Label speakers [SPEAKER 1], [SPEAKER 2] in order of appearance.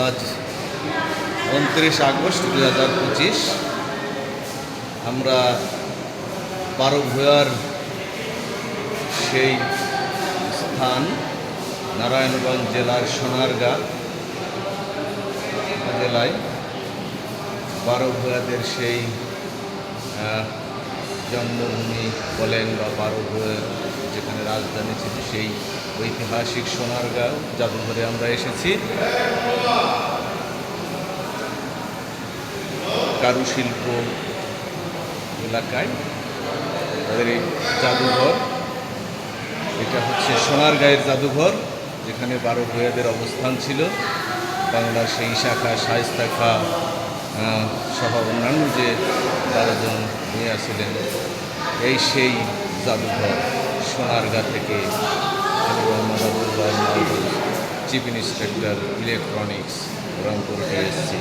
[SPEAKER 1] আজ 29 আগস্ট 2025। আমরা বারোভূয়ার সেই স্থান নারায়ণগঞ্জ জেলার সোনারগাঁ জেলায় বারোভূয়াদের সেই জন্মভূমি বলেন বা বারোভূয়ার যেখানে রাজধানী ছিল সেই ঐতিহাসিক সোনারগাঁ জাদুঘরে আমরা এসেছি। কারুশিল্প এলাকায় তাদের এই জাদুঘর, এটা হচ্ছে সোনারগাঁয়ের জাদুঘর, যেখানে বারোভূয়াদের অবস্থান ছিল। বাংলার সেই শাখা শায়েস্তা খাঁ সহ অন্যান্য যে 12 জন মিয়া ছিলেন, এই সেই জাদুঘর সোনারগাঁ থেকে মোহাম্মদ আবুল বাল চিফ ইন্সপেক্টর ইলেকট্রনিক্স রংপুর এসেছি।